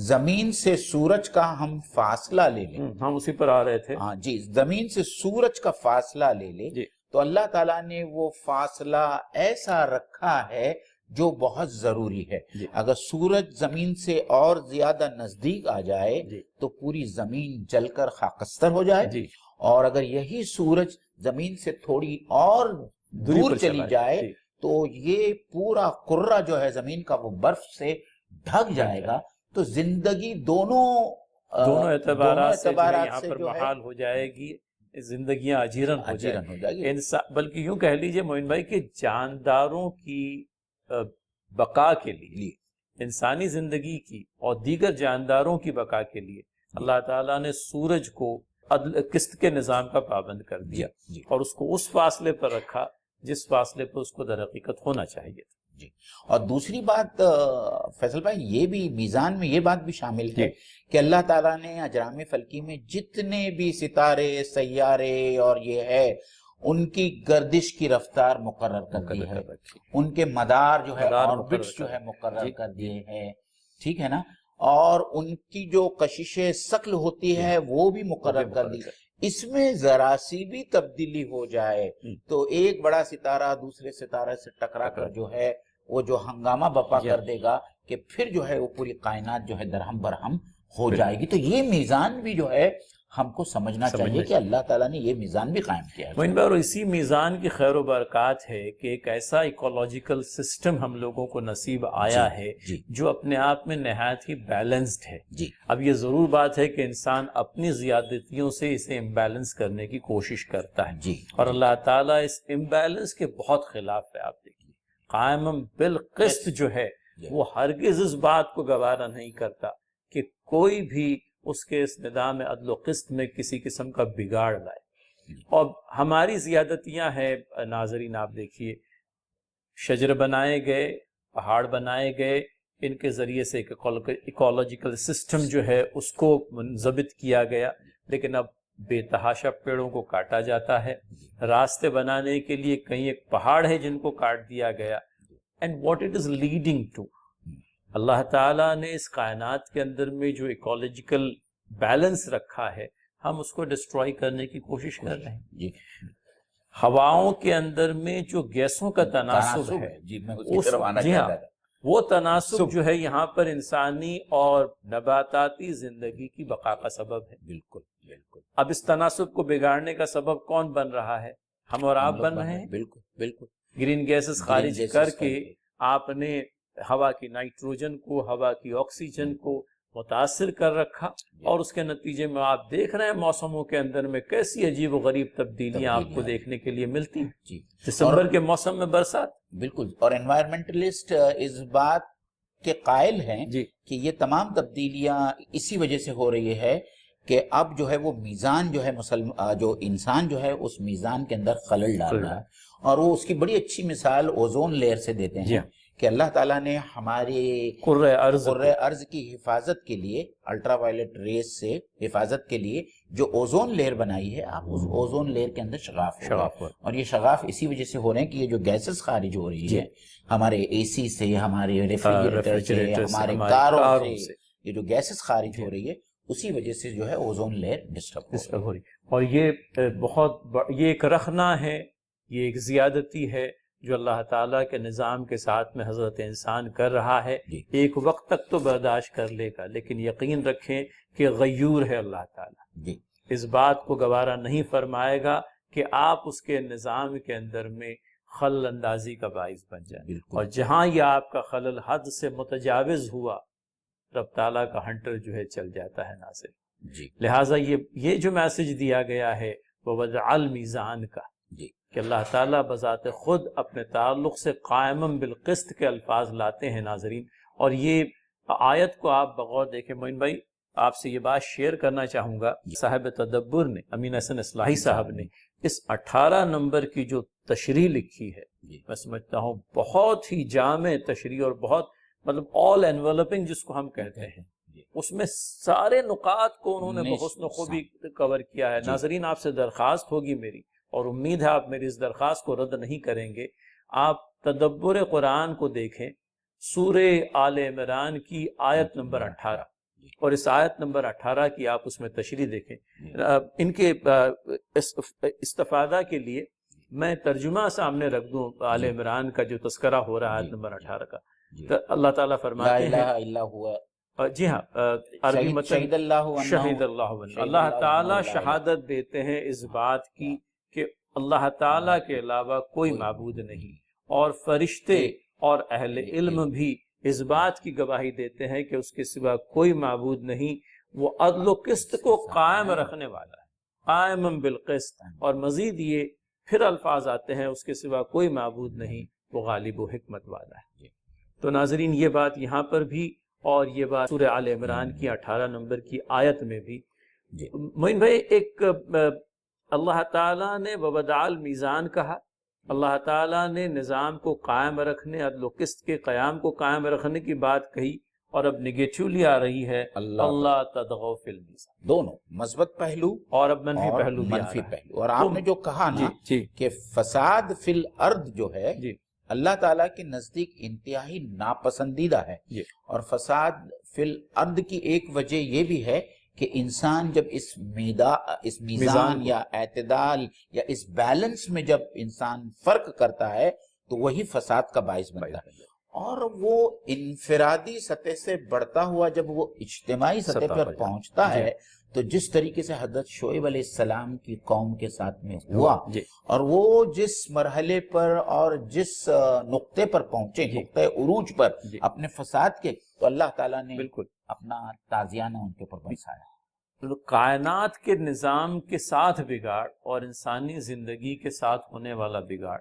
زمین سے سورج کا ہم فاصلہ لے لیں، ہم اسی پر آ رہے تھے، ہاں جی، زمین سے سورج کا فاصلہ لے لیں تو اللہ تعالیٰ نے وہ فاصلہ ایسا رکھا ہے جو بہت ضروری ہے۔ اگر سورج زمین سے اور زیادہ نزدیک آ جائے تو پوری زمین جل کر خاکستر ہو جائے، اور اگر یہی سورج زمین سے تھوڑی اور دور چلی جائے تو یہ پورا کرہ جو ہے زمین کا وہ برف سے ڈھک جائے گا۔ تو زندگی دونوں اعتبارات سے یہاں پر محال ہو جائے گی، زندگیاں اجیرن ہو جائے گی۔ بلکہ یوں کہہ لیجئے معین بھائی کہ جانداروں کی بقا کے لیے، انسانی زندگی کی اور دیگر جانداروں کی بقا کے لیے اللہ تعالیٰ نے سورج کو قسط کے نظام کا پابند کر دیا، اور اس کو اس فاصلے پر رکھا جس فاصلے پر اس کو در حقیقت ہونا چاہیے تھا۔ جی اور دوسری بات فیصل بھائی، یہ بھی میزان میں یہ بات بھی شامل ہے کہ اللہ تعالیٰ نے اجرام فلکی میں جتنے بھی ستارے، سیارے اور یہ ہے، ان کی گردش کی رفتار مقرر کر دی ہے، ان کے مدار جو ہے آربٹس جو ہے مقرر کر دیے ہیں، ٹھیک ہے نا، اور ان کی جو کشش ثقل ہوتی ہے وہ بھی مقرر کر دی۔ اس میں ذرا سی بھی تبدیلی ہو جائے تو ایک بڑا ستارہ دوسرے ستارے سے ٹکرا کر جو ہے وہ جو ہنگامہ بپا کر دے گا کہ پھر جو ہے وہ پوری کائنات جو ہے درہم برہم ہو جائے گی۔ تو یہ میزان بھی جو ہے ہم کو سمجھنا چاہیے کہ اللہ تعالیٰ نے یہ میزان بھی قائم کیا ہے۔ اور اسی میزان کی خیر و برکات ہے کہ ایک ایسا ایکولوجیکل سسٹم ہم لوگوں کو نصیب آیا ہے جو اپنے آپ میں نہایت ہی بیلنسڈ ہے۔ اب یہ ضرور بات ہے کہ انسان اپنی زیادتیوں سے اسے امبیلنس کرنے کی کوشش کرتا ہے، اور اللہ تعالیٰ اس امبیلنس کے بہت خلاف ہے۔ آپ دیکھیے قائم بالقسط جو ہے وہ ہرگز اس بات کو گوارا نہیں کرتا کہ کوئی بھی اس کے اس نظام عدل و قسط میں کسی قسم کا بگاڑ لائے۔ اور ہماری زیادتیاں ہیں ناظرین، آپ دیکھیے شجر بنائے گئے، پہاڑ بنائے گئے، ان کے ذریعے سے ایک ایکولوجیکل سسٹم جو ہے اس کو منضبط کیا گیا، لیکن اب بے تحاشا پیڑوں کو کاٹا جاتا ہے۔ راستے بنانے کے لیے کہیں ایک پہاڑ ہے جن کو کاٹ دیا گیا۔ And what it is leading to, اللہ تعالیٰ نے اس کائنات کے اندر میں جو ایکولوجیکل بیلنس رکھا ہے ہم اس کو ڈسٹرائی کرنے کی کوشش کر رہے ہیں۔ ہواؤں کے اندر میں جو گیسوں کا تناسب ہے، وہ تناسب جو ہے یہاں پر انسانی اور نباتاتی زندگی کی بقا کا سبب ہے۔ بالکل بالکل۔ اب اس تناسب کو بگاڑنے کا سبب کون بن رہا ہے؟ ہم اور آپ بن رہے ہیں۔ بالکل بالکل۔ گرین گیسز خارج کر کے آپ نے ہوا کی نائٹروجن کو، ہوا کی آکسیجن کو متاثر کر رکھا، اور اس کے نتیجے میں آپ دیکھ رہے ہیں موسموں کے اندر میں کیسی عجیب و غریب تبدیلیاں آپ کو دیکھنے کے لیے ملتی ہیں۔ دسمبر کے موسم میں برسات۔ بالکل، اور انوائرمنٹلسٹ اس بات کے قائل ہیں کہ یہ تمام تبدیلیاں اسی وجہ سے ہو رہی ہے کہ اب جو ہے وہ میزان جو ہے جو انسان جو ہے اس میزان کے اندر خلل ڈال رہا ہے، اور وہ اس کی بڑی اچھی مثال اوزون لیئر سے دیتے ہیں کہ اللہ تعالیٰ نے ہمارے کرۂ ارض کی حفاظت کے لیے، الٹرا وائلٹ ریز سے حفاظت کے لیے جو اوزون لیئر بنائی ہے، آپ اس اوزون لیئر کے اندر شگاف ہو رہے ہیں، اور یہ شگاف اسی وجہ سے ہو رہے ہیں کہ یہ جو گیسز خارج ہو رہی ہے ہمارے اے سی سے، ہمارے ریفریجریٹر سے، ہمارے کاروں سے، یہ جو گیسز خارج ہو رہی ہے اسی وجہ سے جو ہے اوزون لیئر ڈسٹرب ہو رہی ہے۔ اور یہ ایک رخنا ہے، یہ ایک زیادتی ہے جو اللہ تعالیٰ کے نظام کے ساتھ میں حضرت انسان کر رہا ہے۔ ایک وقت تک تو برداشت کر لے گا، لیکن یقین رکھیں کہ غیور ہے اللہ تعالیٰ، اس بات کو گوارا نہیں فرمائے گا کہ آپ اس کے نظام کے اندر میں خلل اندازی کا باعث بن جائیں، اور جہاں یہ آپ کا خلل حد سے متجاوز ہوا، رب تعالیٰ کا ہنٹر جو ہے چل جاتا ہے ناصر۔ لہٰذا یہ جو میسج دیا گیا ہے وہ وضع المیزان کا، کہ اللہ تعالیٰ بذات خود اپنے تعلق سے قائم بالقسط کے الفاظ لاتے ہیں ناظرین۔ اور یہ آیت کو آپ بغور دیکھیں، معین بھائی آپ سے یہ بات شیئر کرنا چاہوں گا، صاحب تدبر نے، امین حسن اصلاحی صاحب نے اس 18 نمبر کی جو تشریح لکھی ہے، میں سمجھتا ہوں بہت ہی جامع تشریح، اور بہت مطلب آل انویلپنگ جس کو ہم کہتے ہیں، اس میں سارے نقاط کو انہوں نے بحسن خوبی کور کیا ہے۔ ناظرین آپ سے درخواست ہوگی میری، اور امید ہے آپ میری اس درخواست کو رد نہیں کریں گے، آپ تدبر قرآن کو دیکھیں، سورہ آل عمران کی آیت نمبر 18، اور اس آیت نمبر 18 کی آپ اس میں تشریح دیکھیں۔ ان کے استفادہ کے لیے میں ترجمہ سامنے رکھ دوں آل عمران کا جو تذکرہ ہو رہا ہے آیت نمبر 18 کا۔ تو اللہ تعالیٰ فرماتے ہیں، جی ہاں، عربی متن، شہید اللہ تعالیٰ شہادت دیتے ہیں اس بات کی کہ اللہ تعالیٰ کے علاوہ کوئی معبود نہیں، اور فرشتے اور اہل علم بھی اس بات کی گواہی دیتے ہیں کہ اس کے سوا کوئی معبود نہیں، وہ عدل و قسط کو قائم رکھنے والا ہے، قائم بالقسط۔ اور مزید یہ پھر الفاظ آتے ہیں، اس کے سوا کوئی معبود نہیں، وہ غالب و حکمت والا ہے۔ تو ناظرین یہ بات یہاں پر بھی، اور یہ بات سورہ آل عمران کی 18 نمبر کی آیت میں بھی۔ معین بھائی، ایک اللہ تعالیٰ نے ووضع المیزان کہا، اللہ تعالیٰ نے نظام کو قائم رکھنے، عدل و قسط کے قیام کو قائم رکھنے کی بات کہی، اور اب نگیٹیولی آ رہی ہے اللہ تطغوا فی المیزان، دونوں مثبت پہلو اور اب منفی اور پہلو بھی آ منفی رہا ہے۔ پہلو۔ اور آپ نے جو کہا نا جی کہ فساد فی الارض جو ہے جی اللہ تعالیٰ کے نزدیک انتہائی ناپسندیدہ ہے، جی اور فساد فی الارض کی ایک وجہ یہ بھی ہے کہ انسان جب اس میزان میزان کو، یا اعتدال یا اس بیلنس میں جب انسان فرق کرتا ہے تو وہی فساد کا باعث بنتا ہے، اور وہ انفرادی سطح سے بڑھتا ہوا جب وہ اجتماعی سطح پر پہنچتا ہے تو جس طریقے سے حضرت شعیب علیہ السلام کی قوم کے ساتھ میں ہوا، اور وہ جس مرحلے پر اور جس نقطے پر پہنچے، نقطہ عروج پر اپنے فساد کے، تو اللہ تعالیٰ نے بالکل اپنا تازیانہ ان کے اوپر برسایا۔ کائنات کے نظام کے ساتھ بگاڑ اور انسانی زندگی کے ساتھ ہونے والا بگاڑ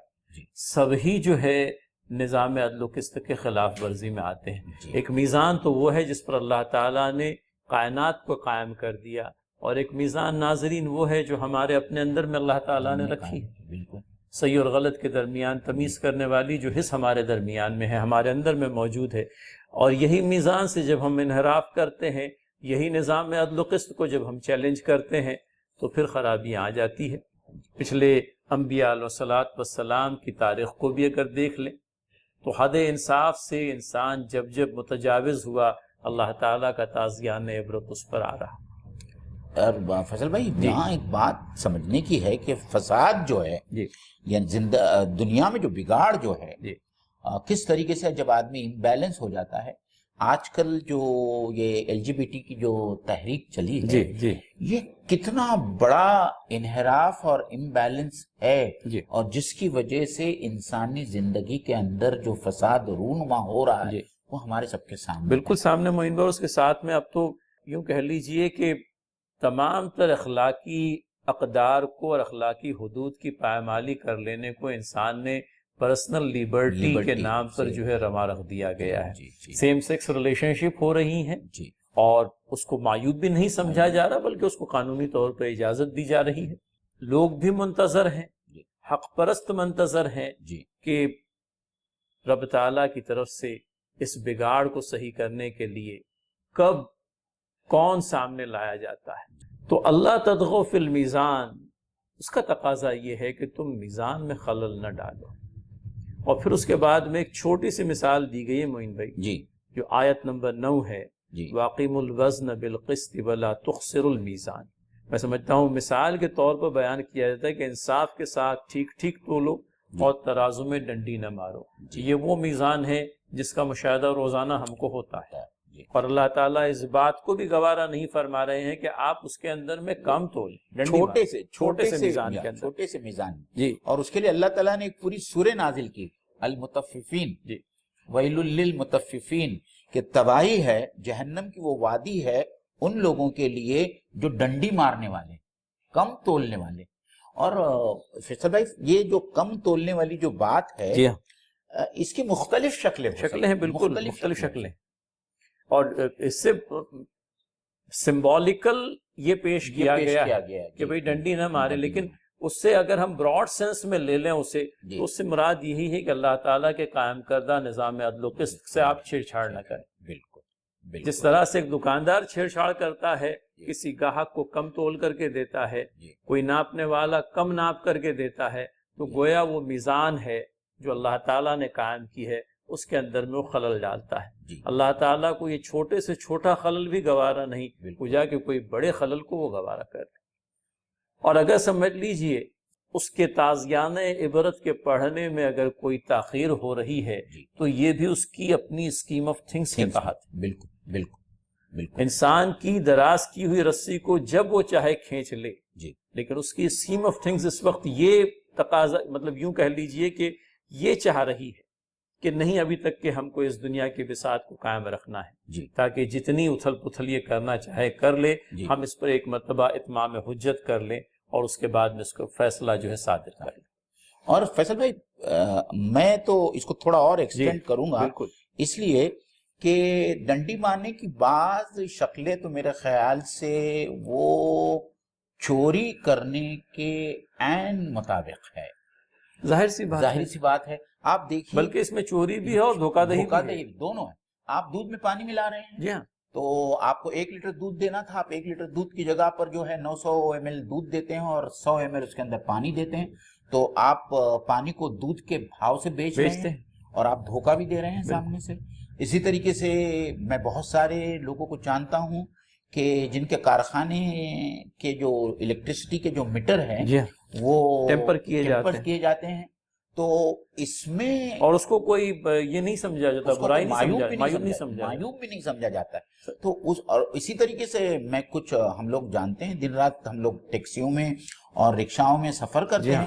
سبھی جو ہے نظام عدل و قسط کے خلاف ورزی میں آتے ہیں۔ ایک میزان تو وہ ہے جس پر اللہ تعالیٰ نے کائنات کو قائم کر دیا، اور ایک میزان ناظرین وہ ہے جو ہمارے اپنے اندر میں اللہ تعالیٰ نے رکھی ہے۔ بالکل صحیح اور غلط کے درمیان تمیز کرنے والی جو حص ہمارے درمیان میں ہے، ہمارے اندر میں موجود ہے، اور یہی میزان سے جب ہم انحراف کرتے ہیں، یہی نظام عدل و قسط کو جب ہم چیلنج کرتے ہیں تو پھر خرابیاں آ جاتی ہے۔ پچھلے انبیاء علیہ الصلوۃ والسلام کی تاریخ کو بھی اگر دیکھ لیں تو حد انصاف سے انسان جب جب متجاوز ہوا، اللہ تعالیٰ کا تازیانہ عبرت اس پر آ رہا۔ اور فیصل بھائی یہاں ایک بات سمجھنے کی ہے کہ فساد جو ہے یعنی دنیا میں جو بگاڑ جو ہے کس طریقے سے جب آدمی امبیلنس ہو جاتا ہے، آج کل جو یہ ایل جی بی ٹی کی جو تحریک چلی ہے یہ کتنا بڑا انحراف اور امبیلنس ہے، اور جس کی وجہ سے انسانی زندگی کے اندر جو فساد رونما ہو رہا ہے وہ ہمارے سب کے سامنے بالکل سامنے معین بھائی۔ اس کے ساتھ میں اب تو یوں کہہ لیجئے کہ تمام تر اخلاقی اقدار کو اور اخلاقی حدود کی پائمالی کر لینے کو انسان نے پرسنل لیبرٹی کے نام پر جو ہے روا رکھ دیا گیا ہے۔ سیم سیکس ریلیشن شپ ہو رہی ہیں اور اس کو معیوب بھی نہیں سمجھا جا رہا بلکہ اس کو قانونی طور پر اجازت دی جا رہی ہے۔ لوگ بھی منتظر ہیں، حق پرست منتظر ہیں کہ رب تعالیٰ کی طرف سے اس بگاڑ کو صحیح کرنے کے لیے کب کون سامنے لایا جاتا ہے۔ تو اللہ تطغوا فی المیزان، اس کا تقاضا یہ ہے کہ تم میزان میں خلل نہ ڈالو، اور پھر اس کے بعد میں ایک چھوٹی سی مثال دی گئی ہے معین بھائی جو آیت نمبر 9 ہے، وَأَقِیمُوا الْوَزْنَ بِالْقِسْطِ وَلَا تُخْسِرُوا الْمِیزَانَ۔ میں سمجھتا ہوں مثال کے طور پر بیان کیا جاتا ہے کہ انصاف کے ساتھ ٹھیک ٹھیک تولو اور ترازو میں ڈنڈی نہ مارو۔ یہ وہ میزان ہے جس کا مشاہدہ روزانہ ہم کو ہوتا ہے، اور اللہ تعالیٰ اس بات کو بھی گوارا نہیں فرما رہے ہیں کہ آپ اس کے اندر میں کم تولیں، چھوٹے سے میزان کے اندر، چھوٹے سے میزان اور اس کے لیے اللہ تعالیٰ نے ایک پوری سورہ نازل کی، المطففین، ویل للمطففین، کہ تباہی ہے، جہنم کی وہ وادی ہے ان لوگوں کے لیے جو ڈنڈی مارنے والے، کم تولنے والے۔ اور فیصل بھائی یہ جو کم تولنے والی جو بات ہے اس کی مختلف شکلیں ہیں، بالکل مختلف شکلیں، اور اس سے سمبولیکل یہ پیش کیا گیا ہے کہ بھئی ڈنڈی نہ مارے، لیکن اس سے اگر ہم براڈ سینس میں لے لیں اسے تو اس سے مراد یہی ہے کہ اللہ تعالیٰ کے قائم کردہ نظام عدل و قسط سے آپ چھیڑ چھاڑ نہ کریں۔ جس طرح سے ایک دکاندار چھیڑ چھاڑ کرتا ہے، کسی گاہک کو کم تول کر کے دیتا ہے، کوئی ناپنے والا کم ناپ کر کے دیتا ہے، تو گویا وہ میزان ہے جو اللہ تعالیٰ نے قائم کی ہے، اس کے اندر میں وہ خلل ڈالتا ہے۔ اللہ تعالیٰ کو یہ چھوٹے سے چھوٹا خلل بھی گوارا نہیں، وہ جا کے کوئی بڑے خلل کو وہ گوارا کر دے۔ اور اگر سمجھ لیجئے اس کے تازیانہ عبرت کے پڑھنے میں اگر کوئی تاخیر ہو رہی ہے تو یہ بھی اس کی اپنی اسکیم آف تھنگس کے تحت۔ بالکل انسان کی دراز کی ہوئی رسی کو جب وہ چاہے کھینچ لے، لیکن اس کی اسکیم آف تھنگس اس وقت یہ تقاضا، مطلب یوں کہہ لیجئے کہ یہ چاہ رہی ہے کہ نہیں، ابھی تک کہ ہم کو اس دنیا کی بساط کو قائم رکھنا ہے، تاکہ جتنی اتھل پتھل یہ کرنا چاہے کر لے، ہم اس پر ایک مرتبہ اتمام حجت کر لیں اور اس کے بعد میں اس کو فیصلہ جو ہے صادر کر لیں۔ اور فیصل بھائی میں تو اس کو تھوڑا اور ایکسٹینڈ کروں گا، اس لیے کہ ڈنڈی مارنے کی بعض شکلیں تو میرے خیال سے وہ چوری کرنے کے عین مطابق ہے، ظاہر سی بات ہے. آپ دیکھیے بلکہ اس میں چوری بھی ہے اور دھوکہ دہی بھی دونوں ہے. آپ دودھ میں پانی ملا رہے ہیں. جی ہاں. تو آپ کو 1 لیٹر دودھ دینا تھا, آپ 1 لیٹر دودھ کی جگہ پر جو ہے 900 ml دودھ دیتے ہیں اور 100 ml اس کے اندر پانی دیتے ہیں. تو آپ پانی کو دودھ کے بھاؤ سے بیچ رہے ہیں اور آپ دھوکہ بھی دے رہے ہیں سامنے سے. اسی طریقے سے میں بہت سارے لوگوں کو جانتا ہوں کہ جن کے کارخانے کے جو الیکٹریسٹی کے جو میٹر ہیں وہ ٹیمپر کیے جاتے ہیں. تو اس میں اور اس کو کوئی یہ نہیں سمجھا جاتا, برائی معیوب بھی نہیں سمجھا جاتا ہے. تو اور اسی طریقے سے میں کچھ ہم لوگ جانتے ہیں, دن رات ہم لوگ ٹیکسیوں میں اور رکشاؤں میں سفر کرتے ہیں,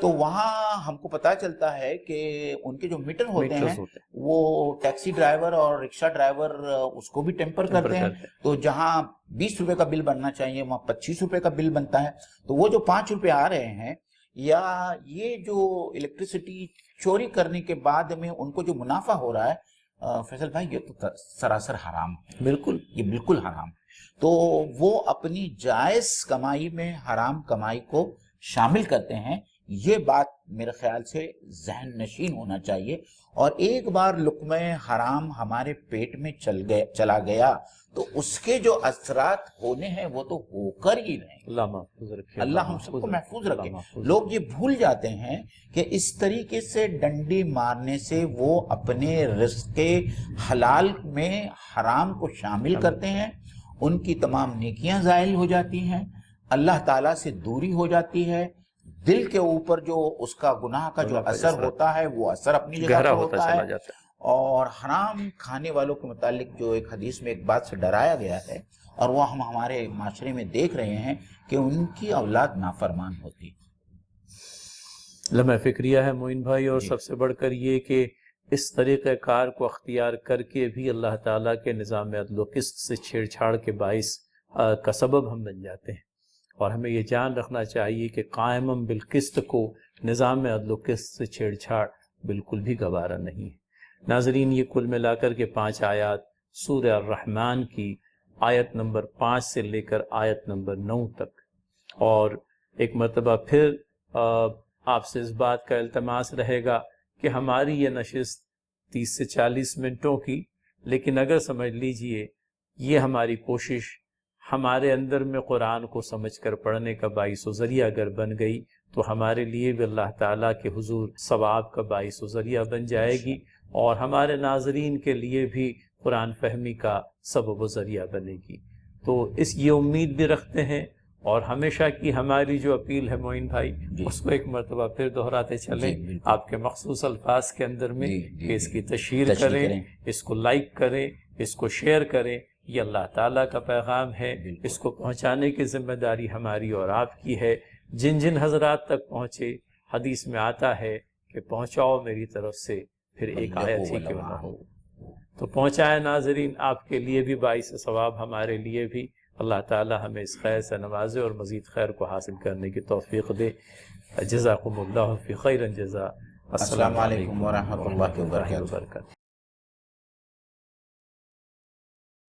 تو وہاں ہم کو پتا چلتا ہے کہ ان کے جو میٹر ہوتے ہیں وہ ٹیکسی ڈرائیور اور رکشہ ڈرائیور اس کو بھی ٹیمپر کرتے ہیں. تو جہاں 20 روپے کا بل بننا چاہیے وہاں 25 روپے کا بل بنتا ہے. تو وہ جو 5 روپے آ رہے ہیں یا یہ جو الیکٹریسٹی چوری کرنے کے بعد میں ان کو جو منافع ہو رہا ہے, فیصل بھائی یہ تو سراسر حرام ہے. یہ بالکل حرام. تو وہ اپنی جائز کمائی میں حرام کمائی کو شامل کرتے ہیں. یہ بات میرے خیال سے ذہن نشین ہونا چاہیے. اور ایک بار لقمہ حرام ہمارے پیٹ میں چلا گیا تو اس کے جو اثرات ہونے ہیں وہ تو ہو کر ہی رہے. اللہ ہم سب کو محفوظ رکھے. لوگ یہ بھول جاتے ہیں کہ اس طریقے سے ڈنڈی مارنے سے وہ اپنے رزق حلال میں حرام کو شامل کرتے ہیں. ان کی تمام نیکیاں زائل ہو جاتی ہیں, اللہ تعالیٰ سے دوری ہو جاتی ہے. دل کے اوپر جو اس کا گناہ کا جو اثر ہوتا ہے وہ اثر اپنی جگہ پر ہوتا ہے. اور حرام کھانے والوں کے متعلق جو ایک حدیث میں ایک بات سے ڈرایا گیا ہے اور وہ ہم ہمارے معاشرے میں دیکھ رہے ہیں کہ ان کی اولاد نافرمان ہوتی. لمحہ فکریہ ہے معین بھائی, اور سب سے بڑھ کر یہ کہ اس طریقہ کار کو اختیار کر کے بھی اللہ تعالیٰ کے نظام عدل و قسط سے چھیڑ چھاڑ کے باعث کا سبب ہم بن جاتے ہیں. اور ہمیں یہ جان رکھنا چاہیے کہ قائمم بالقسط کو نظام عدل و قسط سے چھیڑ چھاڑ بالکل بھی گوارا نہیں ہے. ناظرین, یہ کل ملا کر کے 5 آیات سورہ الرحمن کی آیت نمبر 5 سے لے کر آیت نمبر 9 تک. اور ایک مرتبہ پھر آپ سے اس بات کا التماس رہے گا کہ ہماری یہ نشست 30 سے 40 منٹوں کی, لیکن اگر سمجھ لیجئے یہ ہماری کوشش ہمارے اندر میں قرآن کو سمجھ کر پڑھنے کا باعث و ذریعہ اگر بن گئی تو ہمارے لیے بھی اللہ تعالیٰ کے حضور ثواب کا باعث و ذریعہ بن جائے گی, اور ہمارے ناظرین کے لیے بھی قرآن فہمی کا سبب و ذریعہ بنے گی. تو یہ امید بھی رکھتے ہیں, اور ہمیشہ کی ہماری جو اپیل ہے معین بھائی اس کو ایک مرتبہ پھر دہراتے چلیں آپ کے مخصوص الفاظ کے اندر میں کہ اس کی تشہیر کریں, اس کو لائک کریں, اس کو شیئر کریں. یہ اللہ تعالیٰ کا پیغام ہے, اس کو پہنچانے کی ذمہ داری ہماری اور آپ کی ہے. جن جن حضرات تک پہنچے, حدیث میں آتا ہے کہ پہنچاؤ میری طرف سے پھر ایک آیت ہی کیوں نہ ہو. تو پہنچائے ناظرین, آپ کے لیے بھی باعث ثواب, ہمارے لیے بھی. اللہ تعالیٰ ہمیں اس خیر سے نوازے اور مزید خیر کو حاصل کرنے کی توفیق دے. جزاکم اللہ فی خیر جزا. السلام علیکم ورحمۃ اللہ وبرکاتہ.